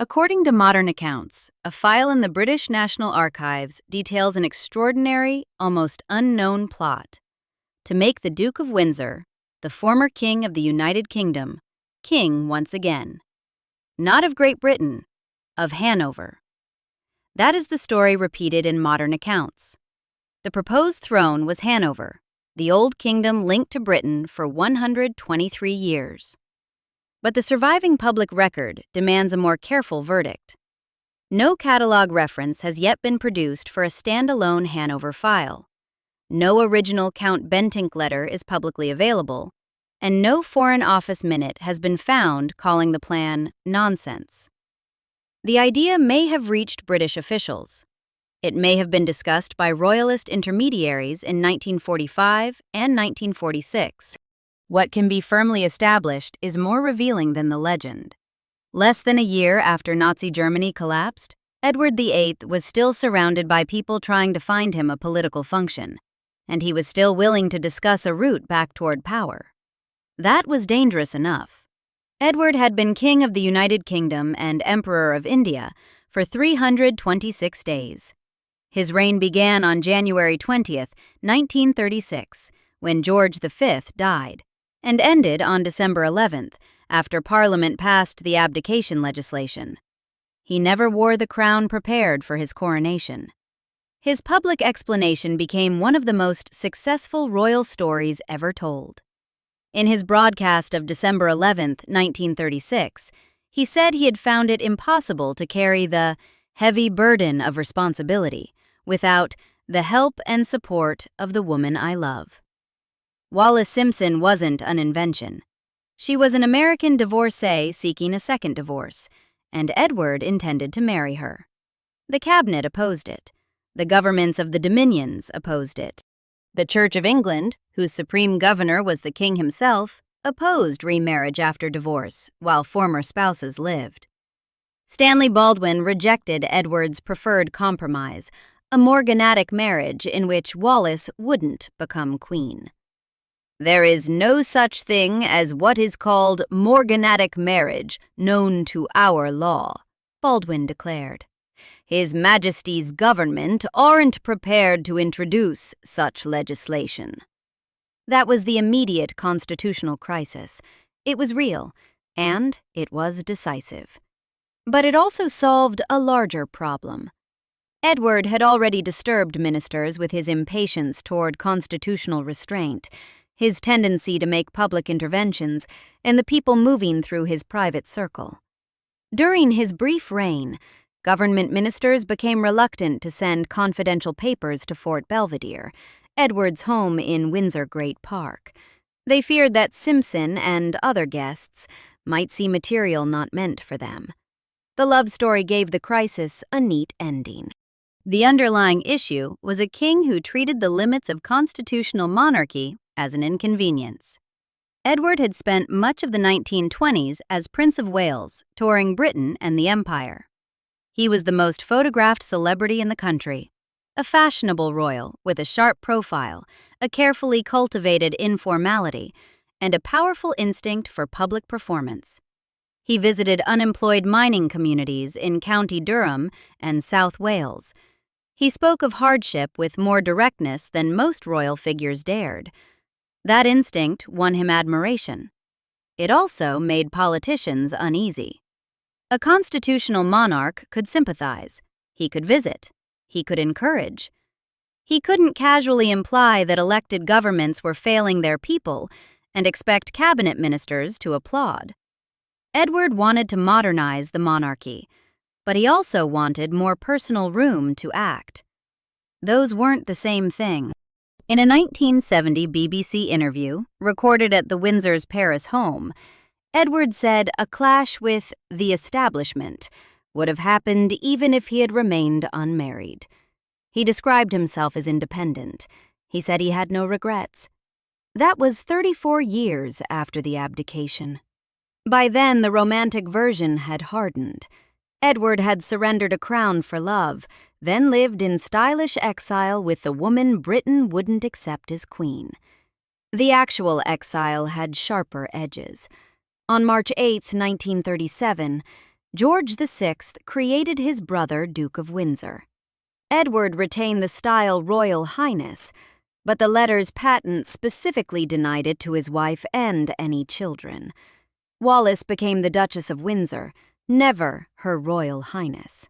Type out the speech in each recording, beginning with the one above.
According to modern accounts, a file in the British National Archives details an extraordinary, almost unknown plot to make the Duke of Windsor, the former King of the United Kingdom, king once again. Not of Great Britain, of Hanover. That is the story repeated in modern accounts. The proposed throne was Hanover, the old kingdom linked to Britain for 123 years. But the surviving public record demands a more careful verdict. No catalogue reference has yet been produced for a standalone Hanover file. No original Count Bentinck letter is publicly available, and no Foreign Office minute has been found calling the plan nonsense. The idea may have reached British officials. It may have been discussed by royalist intermediaries in 1945 and 1946. What can be firmly established is more revealing than the legend. Less than a year after Nazi Germany collapsed, Edward VIII was still surrounded by people trying to find him a political function, and he was still willing to discuss a route back toward power. That was dangerous enough. Edward had been King of the United Kingdom and Emperor of India for 326 days. His reign began on January 20th, 1936, when George V died, and ended on December 11th, after Parliament passed the Abdication legislation. He never wore the crown prepared for his coronation. His public explanation became one of the most successful royal stories ever told. In his broadcast of December 11th, 1936, he said he had found it impossible to carry the heavy burden of responsibility without the help and support of the woman I love. Wallis Simpson wasn't an invention. She was an American divorcee seeking a second divorce, and Edward intended to marry her. The cabinet opposed it. The governments of the dominions opposed it. The Church of England, whose supreme governor was the king himself, opposed remarriage after divorce while former spouses lived. Stanley Baldwin rejected Edward's preferred compromise, a morganatic marriage in which Wallis wouldn't become queen. There is no such thing as what is called morganatic marriage known to our law, Baldwin declared. His Majesty's government aren't prepared to introduce such legislation. That was the immediate constitutional crisis. It was real, and it was decisive. But it also solved a larger problem. Edward had already disturbed ministers with his impatience toward constitutional restraint, his tendency to make public interventions, and the people moving through his private circle. During his brief reign, government ministers became reluctant to send confidential papers to Fort Belvedere, Edward's home in Windsor Great Park. They feared that Simpson and other guests might see material not meant for them. The love story gave the crisis a neat ending. The underlying issue was a king who treated the limits of constitutional monarchy as an inconvenience. Edward had spent much of the 1920s as Prince of Wales, touring Britain and the Empire. He was the most photographed celebrity in the country, a fashionable royal with a sharp profile, a carefully cultivated informality, and a powerful instinct for public performance. He visited unemployed mining communities in County Durham and South Wales. He spoke of hardship with more directness than most royal figures dared. That instinct won him admiration. It also made politicians uneasy. A constitutional monarch could sympathize. He could visit. He could encourage. He couldn't casually imply that elected governments were failing their people and expect cabinet ministers to applaud. Edward wanted to modernize the monarchy, but he also wanted more personal room to act. Those weren't the same thing. In a 1970 BBC interview, recorded at the Windsor's Paris home, Edward said a clash with the establishment would have happened even if he had remained unmarried. He described himself as independent. He said he had no regrets. That was 34 years after the abdication. By then, the romantic version had hardened. Edward had surrendered a crown for love, then lived in stylish exile with the woman Britain wouldn't accept as queen. The actual exile had sharper edges. On March 8, 1937, George VI created his brother Duke of Windsor. Edward retained the style Royal Highness, but the letter's patent specifically denied it to his wife and any children. Wallis became the Duchess of Windsor, never Her Royal Highness.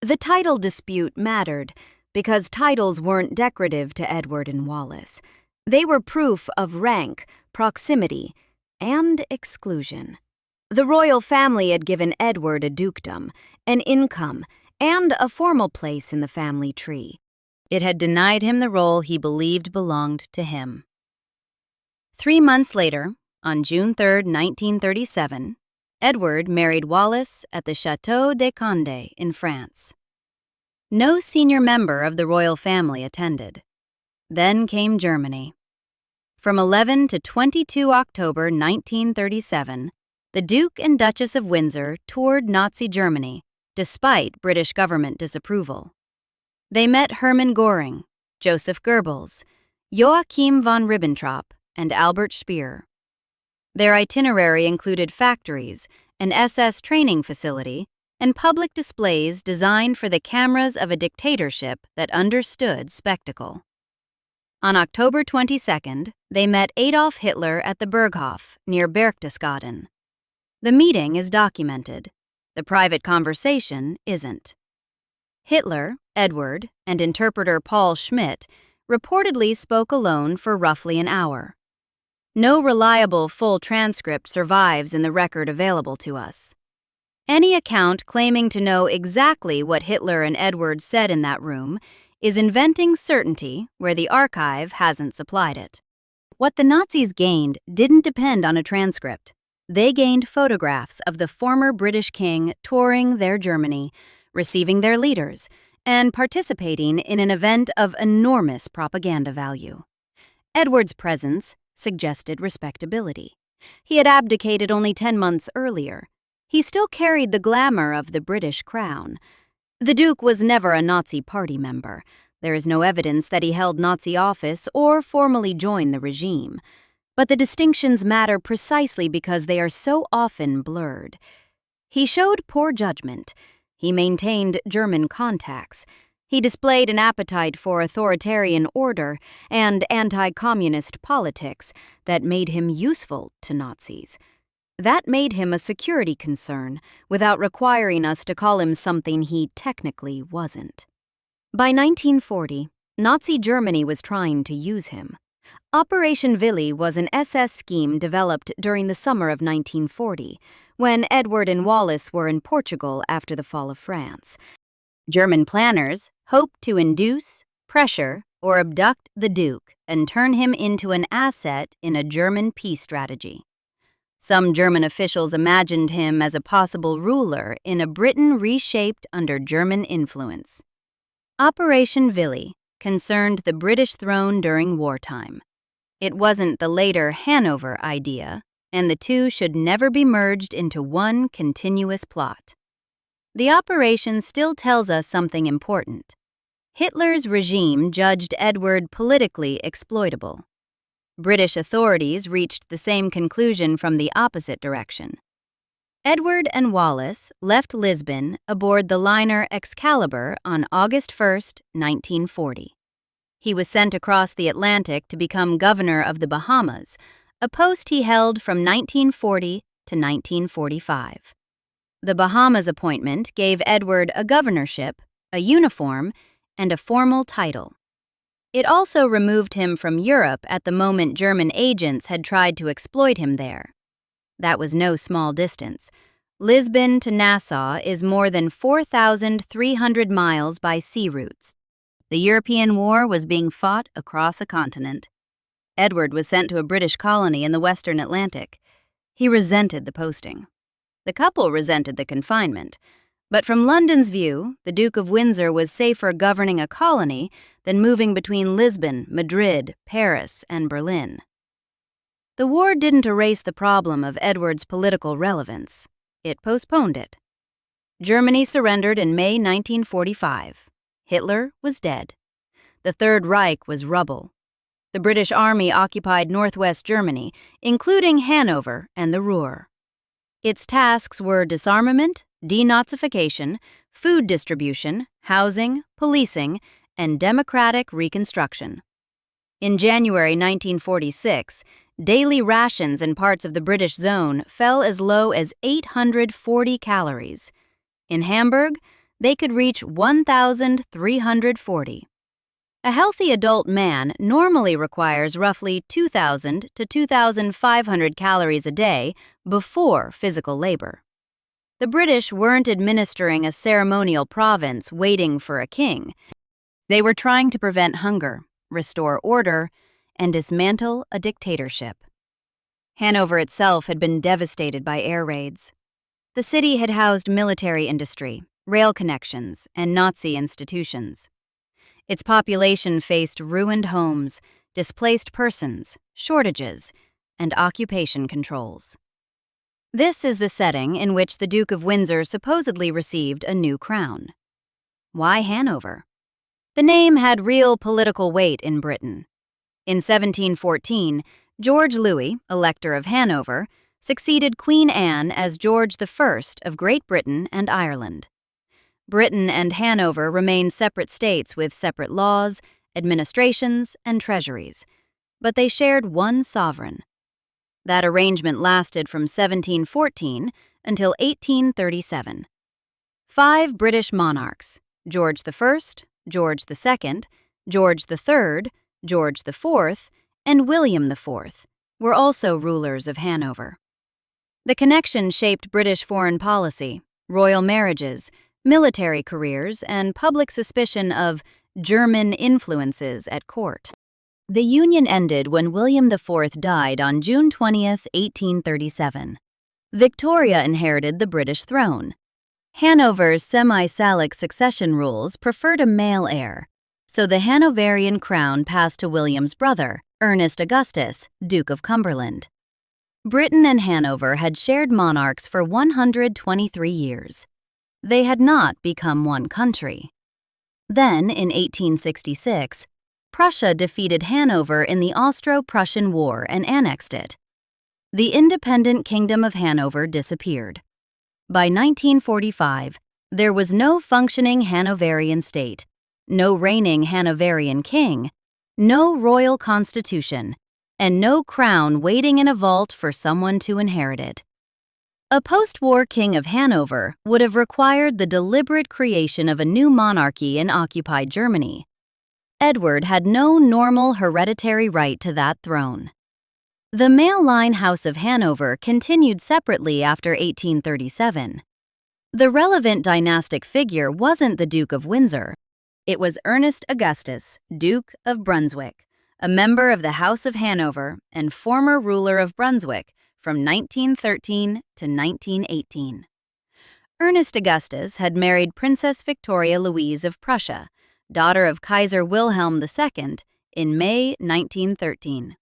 The title dispute mattered because titles weren't decorative to Edward and Wallis. They were proof of rank, proximity, and exclusion. The royal family had given Edward a dukedom, an income, and a formal place in the family tree. It had denied him the role he believed belonged to him. 3 months later, on June 3, 1937, Edward married Wallis at the Château de Condé in France. No senior member of the royal family attended. Then came Germany. From 11 to 22 October 1937, the Duke and Duchess of Windsor toured Nazi Germany, despite British government disapproval. They met Hermann Göring, Joseph Goebbels, Joachim von Ribbentrop, and Albert Speer. Their itinerary included factories, an SS training facility, and public displays designed for the cameras of a dictatorship that understood spectacle. On October 22nd, they met Adolf Hitler at the Berghof near Berchtesgaden. The meeting is documented. The private conversation isn't. Hitler, Edward, and interpreter Paul Schmidt reportedly spoke alone for roughly an hour. No reliable full transcript survives in the record available to us. Any account claiming to know exactly what Hitler and Edward said in that room is inventing certainty where the archive hasn't supplied it. What the Nazis gained didn't depend on a transcript. They gained photographs of the former British king touring their Germany, receiving their leaders, and participating in an event of enormous propaganda value. Edward's presence suggested respectability. He had abdicated only 10 months earlier. He still carried the glamour of the British crown. The Duke was never a Nazi party member. There is no evidence that he held Nazi office or formally joined the regime. But the distinctions matter precisely because they are so often blurred. He showed poor judgment. He maintained German contacts. He displayed an appetite for authoritarian order and anti-communist politics that made him useful to Nazis. That made him a security concern without requiring us to call him something he technically wasn't. By 1940, Nazi Germany was trying to use him. Operation Willy was an SS scheme developed during the summer of 1940, when Edward and Wallis were in Portugal after the fall of France. German planners hoped to induce, pressure, or abduct the Duke and turn him into an asset in a German peace strategy. Some German officials imagined him as a possible ruler in a Britain reshaped under German influence. Operation Willy concerned the British throne during wartime. It wasn't the later Hanover idea, and the two should never be merged into one continuous plot. The operation still tells us something important. Hitler's regime judged Edward politically exploitable. British authorities reached the same conclusion from the opposite direction. Edward and Wallis left Lisbon aboard the liner Excalibur on August 1, 1940. He was sent across the Atlantic to become governor of the Bahamas, a post he held from 1940 to 1945. The Bahamas appointment gave Edward a governorship, a uniform, and a formal title. It also removed him from Europe at the moment German agents had tried to exploit him there. That was no small distance. Lisbon to Nassau is more than 4,300 miles by sea routes. The European war was being fought across a continent. Edward was sent to a British colony in the western Atlantic. He resented the posting. The couple resented the confinement. But from London's view, the Duke of Windsor was safer governing a colony than moving between Lisbon, Madrid, Paris, and Berlin. The war didn't erase the problem of Edward's political relevance. It postponed it. Germany surrendered in May 1945. Hitler was dead. The Third Reich was rubble. The British Army occupied northwest Germany, including Hanover and the Ruhr. Its tasks were disarmament, denazification, food distribution, housing, policing, and democratic reconstruction. In January 1946, daily rations in parts of the British zone fell as low as 840 calories. In Hamburg, they could reach 1,340. A healthy adult man normally requires roughly 2,000 to 2,500 calories a day before physical labor. The British weren't administering a ceremonial province waiting for a king. They were trying to prevent hunger, restore order, and dismantle a dictatorship. Hanover itself had been devastated by air raids. The city had housed military industry, rail connections, and Nazi institutions. Its population faced ruined homes, displaced persons, shortages, and occupation controls. This is the setting in which the Duke of Windsor supposedly received a new crown. Why Hanover? The name had real political weight in Britain. In 1714, George Louis, Elector of Hanover, succeeded Queen Anne as George I of Great Britain and Ireland. Britain and Hanover remained separate states with separate laws, administrations, and treasuries, but they shared one sovereign. That arrangement lasted from 1714 until 1837. 5 British monarchs, George I, George II, George III, George IV, and William IV, were also rulers of Hanover. The connection shaped British foreign policy, royal marriages, military careers, and public suspicion of German influences at court. The union ended when William IV died on June 20, 1837. Victoria inherited the British throne. Hanover's semi-Salic succession rules preferred a male heir, so the Hanoverian crown passed to William's brother, Ernest Augustus, Duke of Cumberland. Britain and Hanover had shared monarchs for 123 years. They had not become one country. Then, in 1866, Prussia defeated Hanover in the Austro-Prussian War and annexed it. The independent Kingdom of Hanover disappeared. By 1945, there was no functioning Hanoverian state, no reigning Hanoverian king, no royal constitution, and no crown waiting in a vault for someone to inherit it. A post-war king of Hanover would have required the deliberate creation of a new monarchy in occupied Germany. Edward had no normal hereditary right to that throne. The male line House of Hanover continued separately after 1837. The relevant dynastic figure wasn't the Duke of Windsor. It was Ernest Augustus, Duke of Brunswick, a member of the House of Hanover and former ruler of Brunswick from 1913 to 1918. Ernest Augustus had married Princess Victoria Louise of Prussia, daughter of Kaiser Wilhelm II, in May 1913.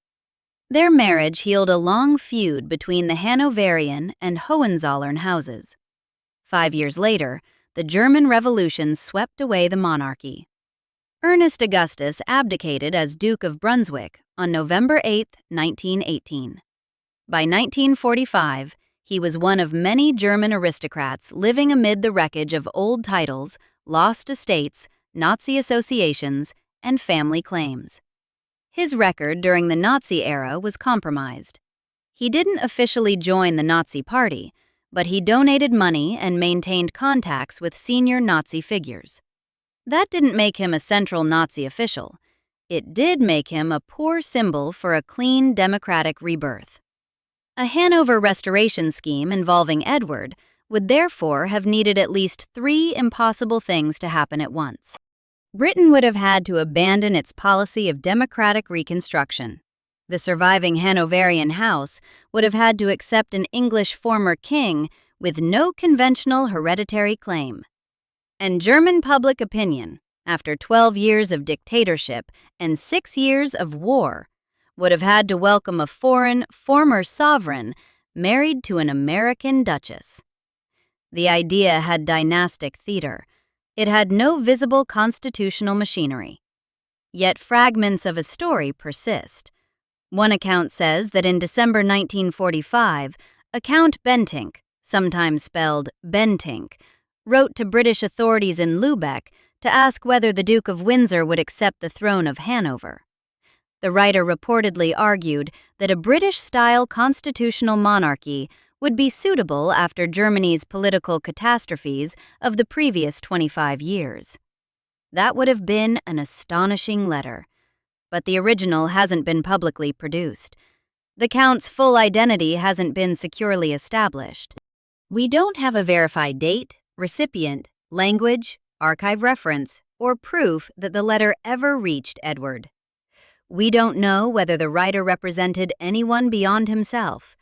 Their marriage healed a long feud between the Hanoverian and Hohenzollern houses. 5 years later, the German Revolution swept away the monarchy. Ernest Augustus abdicated as Duke of Brunswick on November 8, 1918. By 1945, he was one of many German aristocrats living amid the wreckage of old titles, lost estates, Nazi associations, and family claims. His record during the Nazi era was compromised. He didn't officially join the Nazi Party, but he donated money and maintained contacts with senior Nazi figures. That didn't make him a central Nazi official. It did make him a poor symbol for a clean democratic rebirth. A Hanover restoration scheme involving Edward would therefore have needed at least 3 impossible things to happen at once. Britain would have had to abandon its policy of democratic reconstruction. The surviving Hanoverian house would have had to accept an English former king with no conventional hereditary claim. And German public opinion, after 12 years of dictatorship and 6 years of war, would have had to welcome a foreign, former sovereign married to an American duchess. The idea had dynastic theater. It had no visible constitutional machinery. Yet fragments of a story persist. One account says that in December 1945, a Count Bentinck, sometimes spelled Bentinck, wrote to British authorities in Lubeck to ask whether the Duke of Windsor would accept the throne of Hanover. The writer reportedly argued that a British-style constitutional monarchy would be suitable after Germany's political catastrophes of the previous 25 years. That would have been an astonishing letter, but the original hasn't been publicly produced. The Count's full identity hasn't been securely established. We don't have a verified date, recipient, language, archive reference, or proof that the letter ever reached Edward. We don't know whether the writer represented anyone beyond himself.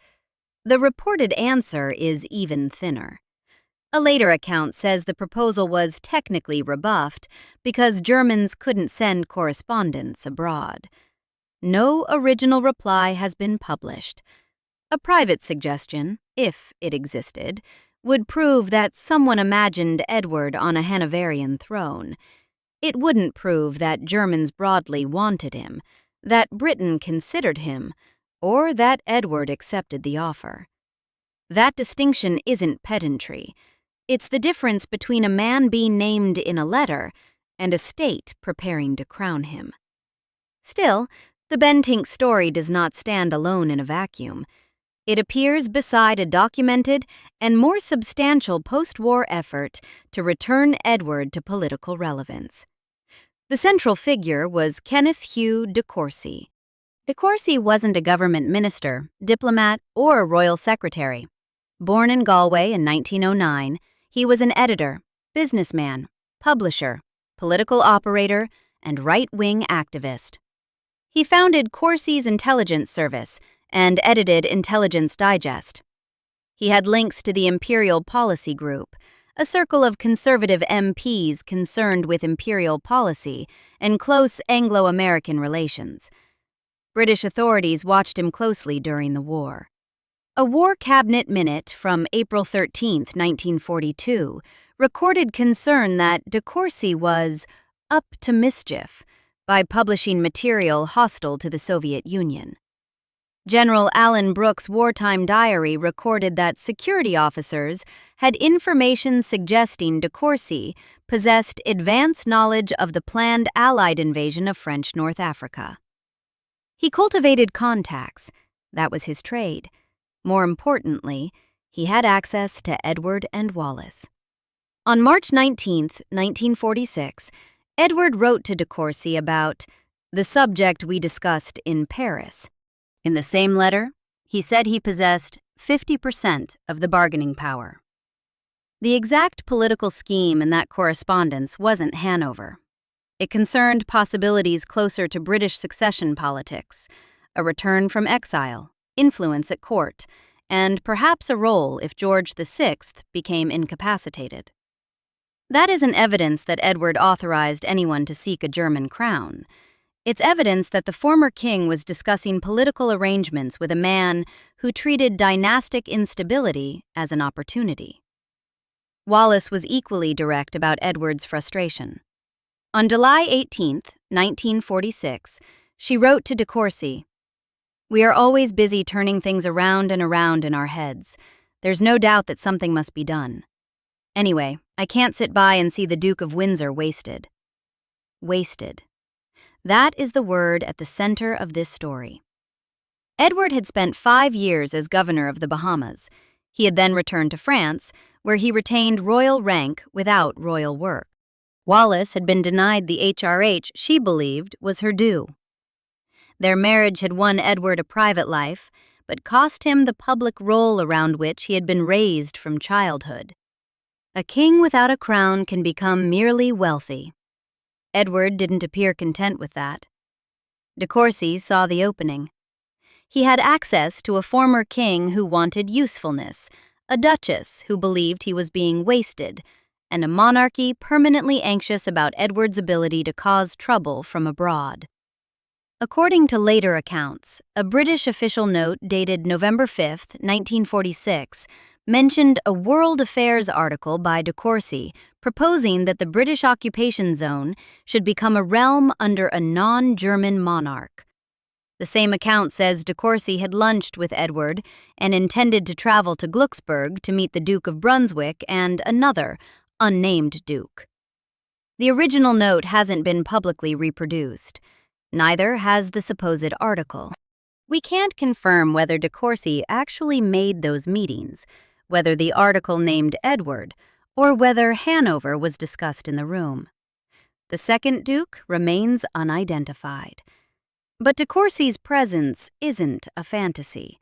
The reported answer is even thinner. A later account says the proposal was technically rebuffed because Germans couldn't send correspondence abroad. No original reply has been published. A private suggestion, if it existed, would prove that someone imagined Edward on a Hanoverian throne. It wouldn't prove that Germans broadly wanted him, that Britain considered him, or that Edward accepted the offer. That distinction isn't pedantry. It's the difference between a man being named in a letter and a state preparing to crown him. Still, the Bentinck story does not stand alone in a vacuum. It appears beside a documented and more substantial post-war effort to return Edward to political relevance. The central figure was Kenneth Hugh de Courcy. De Courcy wasn't a government minister, diplomat, or a royal secretary. Born in Galway in 1909, he was an editor, businessman, publisher, political operator, and right-wing activist. He founded Courcy's Intelligence Service and edited Intelligence Digest. He had links to the Imperial Policy Group, a circle of conservative MPs concerned with imperial policy and close Anglo-American relations. British authorities watched him closely during the war. A War Cabinet minute from April 13, 1942, recorded concern that de Courcy was up to mischief by publishing material hostile to the Soviet Union. General Alan Brooks' wartime diary recorded that security officers had information suggesting de Courcy possessed advanced knowledge of the planned Allied invasion of French North Africa. He cultivated contacts. That was his trade. More importantly, he had access to Edward and Wallace. On March 19, 1946, Edward wrote to de Courcy about the subject we discussed in Paris. In the same letter, he said he possessed 50% of the bargaining power. The exact political scheme in that correspondence wasn't Hanover. It concerned possibilities closer to British succession politics, a return from exile, influence at court, and perhaps a role if George VI became incapacitated. That isn't evidence that Edward authorized anyone to seek a German crown. It's evidence that the former king was discussing political arrangements with a man who treated dynastic instability as an opportunity. Wallace was equally direct about Edward's frustration. On July 18, 1946, she wrote to de Courcy, "We are always busy turning things around and around in our heads. There's no doubt that something must be done. Anyway, I can't sit by and see the Duke of Windsor wasted." Wasted. That is the word at the center of this story. Edward had spent 5 years as governor of the Bahamas. He had then returned to France, where he retained royal rank without royal work. Wallace had been denied the HRH she believed was her due. Their marriage had won Edward a private life, but cost him the public role around which he had been raised from childhood. A king without a crown can become merely wealthy. Edward didn't appear content with that. De Courcy saw the opening. He had access to a former king who wanted usefulness, a duchess who believed he was being wasted, and a monarchy permanently anxious about Edward's ability to cause trouble from abroad. According to later accounts, a British official note dated November 5, 1946, mentioned a World Affairs article by de Courcy proposing that the British occupation zone should become a realm under a non-German monarch. The The same account says de Courcy had lunched with Edward and intended to travel to Glucksburg to meet the Duke of Brunswick and another, unnamed duke. The original note hasn't been publicly reproduced. Neither has the supposed article. We can't confirm whether de Courcy actually made those meetings, whether the article named Edward, or whether Hanover was discussed in the room. The second duke remains unidentified. But de Courcy's presence isn't a fantasy.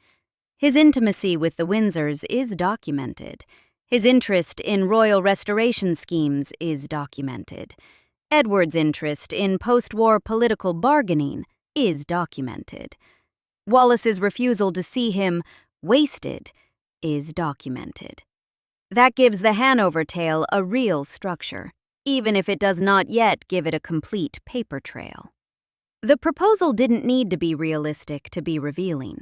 His intimacy with the Windsors is documented. His interest in royal restoration schemes is documented. Edward's interest in post-war political bargaining is documented. Wallace's refusal to see him wasted is documented. That gives the Hanover tale a real structure, even if it does not yet give it a complete paper trail. The proposal didn't need to be realistic to be revealing.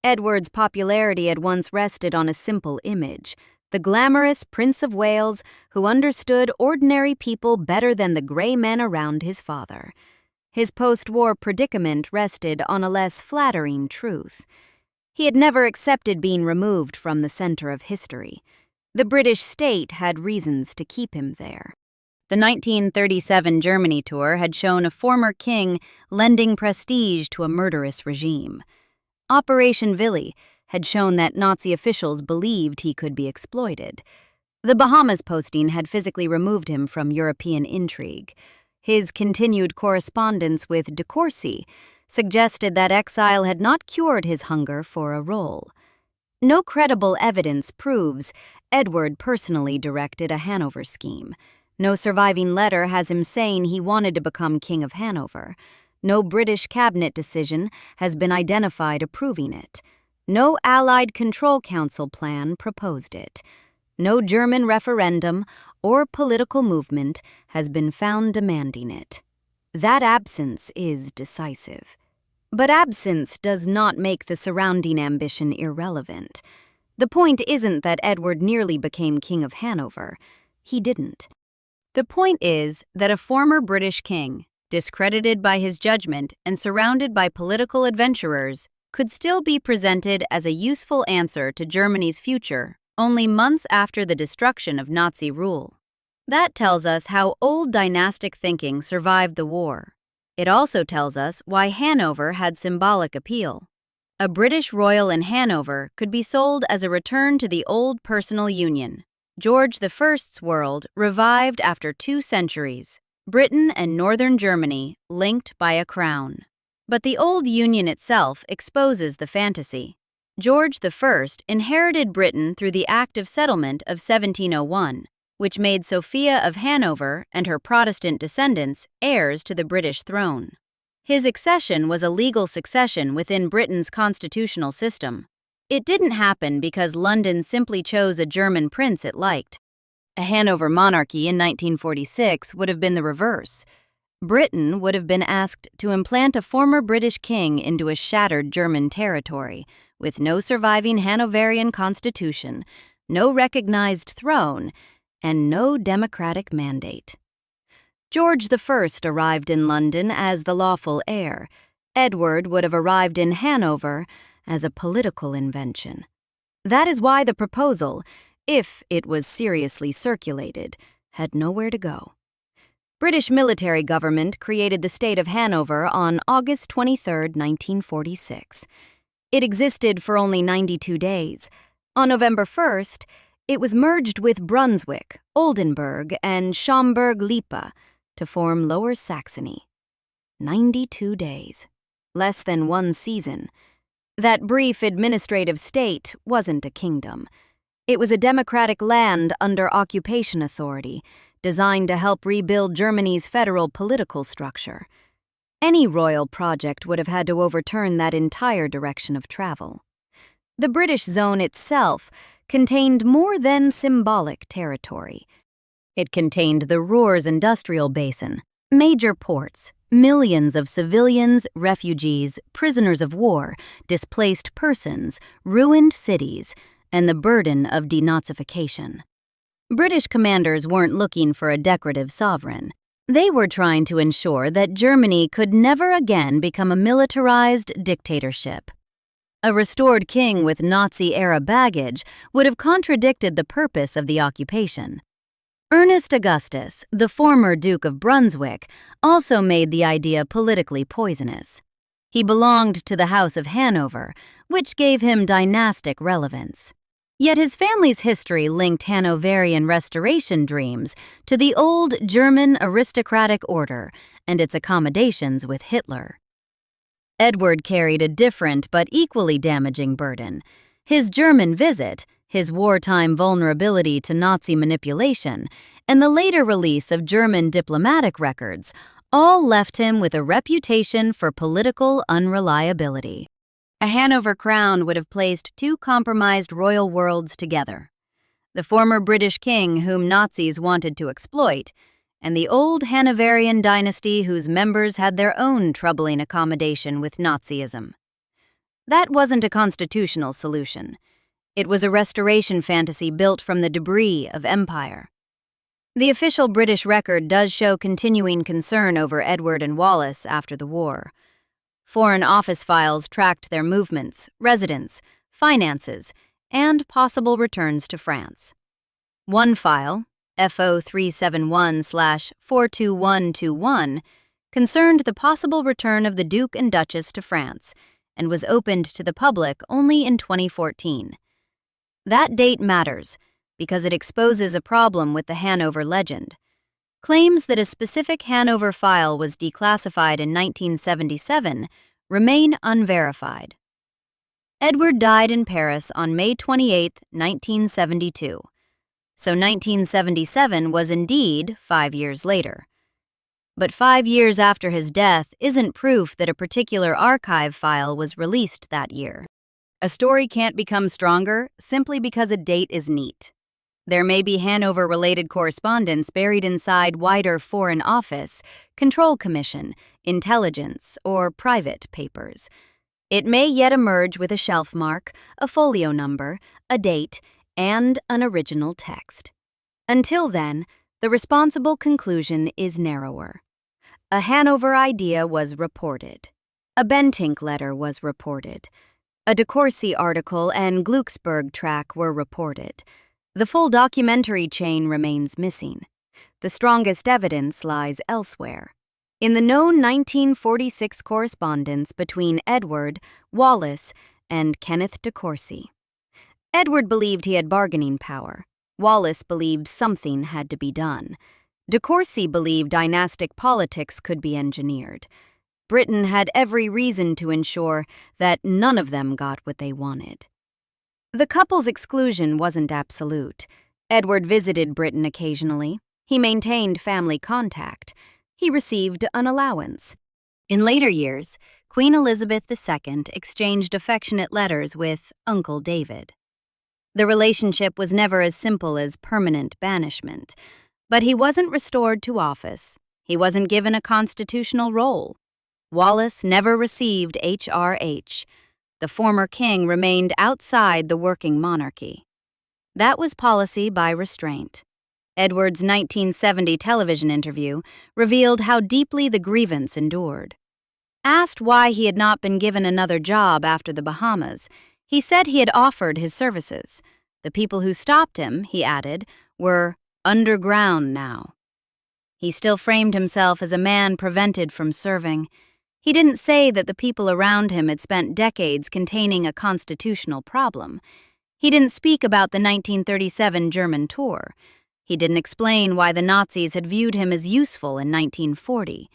Edward's popularity had once rested on a simple image, the glamorous Prince of Wales who understood ordinary people better than the grey men around his father. His post-war predicament rested on a less flattering truth. He had never accepted being removed from the center of history. The British state had reasons to keep him there. The 1937 Germany tour had shown a former king lending prestige to a murderous regime. Operation Willy had shown that Nazi officials believed he could be exploited. The Bahamas posting had physically removed him from European intrigue. His continued correspondence with de Courcy suggested that exile had not cured his hunger for a role. No credible evidence proves Edward personally directed a Hanover scheme. No surviving letter has him saying he wanted to become King of Hanover. No British cabinet decision has been identified approving it. No Allied Control Council plan proposed it. No German referendum or political movement has been found demanding it. That absence is decisive. But absence does not make the surrounding ambition irrelevant. The point isn't that Edward nearly became King of Hanover. He didn't. The point is that a former British king, discredited by his judgment and surrounded by political adventurers, could still be presented as a useful answer to Germany's future only months after the destruction of Nazi rule. That tells us how old dynastic thinking survived the war. It also tells us why Hanover had symbolic appeal. A British royal in Hanover could be sold as a return to the old personal union. George I's world revived after 2 centuries, Britain and northern Germany linked by a crown. But the old union itself exposes the fantasy. George I inherited Britain through the Act of Settlement of 1701, which made Sophia of Hanover and her Protestant descendants heirs to the British throne. His accession was a legal succession within Britain's constitutional system. It didn't happen because London simply chose a German prince it liked. A Hanover monarchy in 1946 would have been the reverse. Britain would have been asked to implant a former British king into a shattered German territory, with no surviving Hanoverian constitution, no recognized throne, and no democratic mandate. George I arrived in London as the lawful heir. Edward would have arrived in Hanover as a political invention. That is why the proposal, if it was seriously circulated, had nowhere to go. British military government created the state of Hanover on August 23, 1946. It existed for only 92 days. On November 1st, it was merged with Brunswick, Oldenburg, and Schaumburg-Lippe to form Lower Saxony. 92 days. Less than 1 season. That brief administrative state wasn't a kingdom. It was a democratic land under occupation authority, designed to help rebuild Germany's federal political structure. Any royal project would have had to overturn that entire direction of travel. The British zone itself contained more than symbolic territory. It contained the Ruhr's industrial basin, major ports, millions of civilians, refugees, prisoners of war, displaced persons, ruined cities, and the burden of denazification. British commanders weren't looking for a decorative sovereign. They were trying to ensure that Germany could never again become a militarized dictatorship. A restored king with Nazi-era baggage would have contradicted the purpose of the occupation. Ernest Augustus, the former Duke of Brunswick, also made the idea politically poisonous. He belonged to the House of Hanover, which gave him dynastic relevance. Yet his family's history linked Hanoverian restoration dreams to the old German aristocratic order and its accommodations with Hitler. Edward carried a different but equally damaging burden. His German visit, his wartime vulnerability to Nazi manipulation, and the later release of German diplomatic records all left him with a reputation for political unreliability. A Hanover crown would have placed two compromised royal worlds together: the former British king whom Nazis wanted to exploit, and the old Hanoverian dynasty whose members had their own troubling accommodation with Nazism. That wasn't a constitutional solution. It was a restoration fantasy built from the debris of empire. The official British record does show continuing concern over Edward and Wallace after the war. Foreign Office files tracked their movements, residence, finances, and possible returns to France. One file, FO 371/42121, concerned the possible return of the Duke and Duchess to France and was opened to the public only in 2014. That date matters because it exposes a problem with the Hanover legend. Claims that a specific Hanover file was declassified in 1977 remain unverified. Edward died in Paris on May 28, 1972. So 1977 was indeed 5 years later. But 5 years after his death isn't proof that a particular archive file was released that year. A story can't become stronger simply because a date is neat. There may be Hanover-related correspondence buried inside wider Foreign Office, Control Commission, intelligence, or private papers. It may yet emerge with a shelf mark, a folio number, a date, and an original text. Until then, the responsible conclusion is narrower. A Hanover idea was reported. A Bentinck letter was reported. A de Courcy article and Glucksberg track were reported. The full documentary chain remains missing. The strongest evidence lies elsewhere. In the known 1946 correspondence between Edward, Wallace, and Kenneth de Courcy. Edward believed he had bargaining power. Wallace believed something had to be done. De Courcy believed dynastic politics could be engineered. Britain had every reason to ensure that none of them got what they wanted. The couple's exclusion wasn't absolute. Edward visited Britain occasionally. He maintained family contact. He received an allowance. In later years, Queen Elizabeth II exchanged affectionate letters with Uncle David. The relationship was never as simple as permanent banishment, but he wasn't restored to office. He wasn't given a constitutional role. Wallace never received HRH. The former king remained outside the working monarchy. That was policy by restraint. Edward's 1970 television interview revealed how deeply the grievance endured. Asked why he had not been given another job after the Bahamas, he said he had offered his services. The people who stopped him, he added, were underground now. He still framed himself as a man prevented from serving. He didn't say that the people around him had spent decades containing a constitutional problem. He didn't speak about the 1937 German tour. He didn't explain why the Nazis had viewed him as useful in 1940.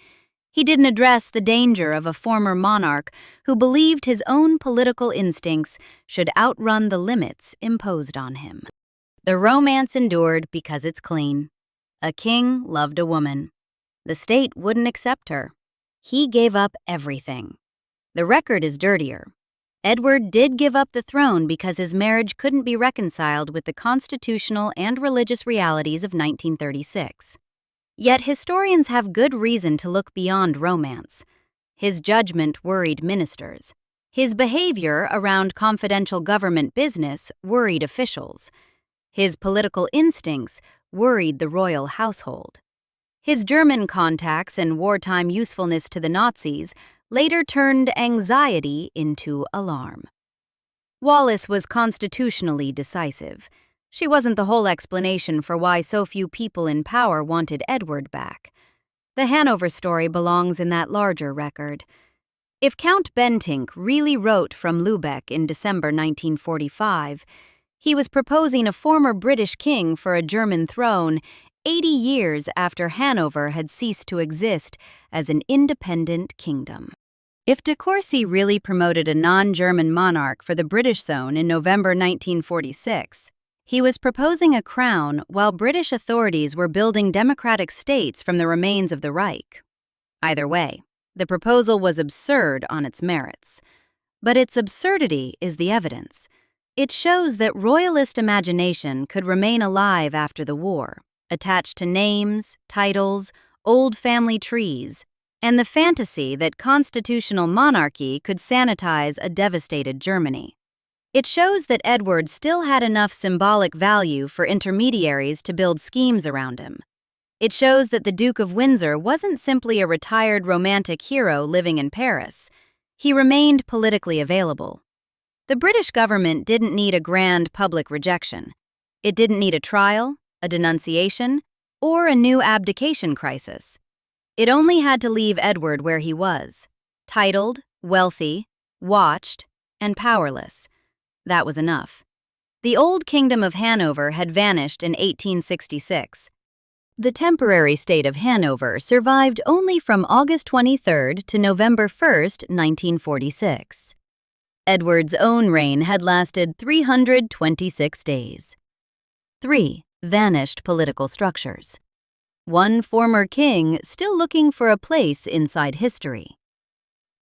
He didn't address the danger of a former monarch who believed his own political instincts should outrun the limits imposed on him. The romance endured because it's clean. A king loved a woman. The state wouldn't accept her. He gave up everything. The record is dirtier. Edward did give up the throne because his marriage couldn't be reconciled with the constitutional and religious realities of 1936. Yet historians have good reason to look beyond romance. His judgment worried ministers. His behavior around confidential government business worried officials. His political instincts worried the royal household. His German contacts and wartime usefulness to the Nazis later turned anxiety into alarm. Wallis was constitutionally decisive. She wasn't the whole explanation for why so few people in power wanted Edward back. The Hanover story belongs in that larger record. If Count Bentinck really wrote from Lübeck in December 1945, he was proposing a former British king for a German throne 80 years after Hanover had ceased to exist as an independent kingdom. If de Courcy really promoted a non-German monarch for the British zone in November 1946, he was proposing a crown while British authorities were building democratic states from the remains of the Reich. Either way, the proposal was absurd on its merits. But its absurdity is the evidence. It shows that royalist imagination could remain alive after the war, attached to names, titles, old family trees, and the fantasy that constitutional monarchy could sanitize a devastated Germany. It shows that Edward still had enough symbolic value for intermediaries to build schemes around him. It shows that the Duke of Windsor wasn't simply a retired romantic hero living in Paris. He remained politically available. The British government didn't need a grand public rejection. It didn't need a trial, a denunciation, or a new abdication crisis. It only had to leave Edward where he was, titled, wealthy, watched, and powerless. That was enough. The old kingdom of Hanover had vanished in 1866. The temporary state of Hanover survived only from August 23 to November 1, 1946. Edward's own reign had lasted 326 days. 3. Vanished political structures. One former king still looking for a place inside history.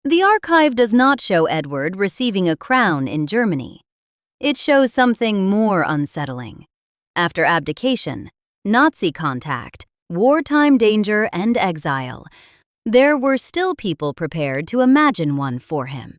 The archive does not show Edward receiving a crown in Germany. It shows something more unsettling. After abdication, Nazi contact, wartime danger, and exile, there were still people prepared to imagine one for him.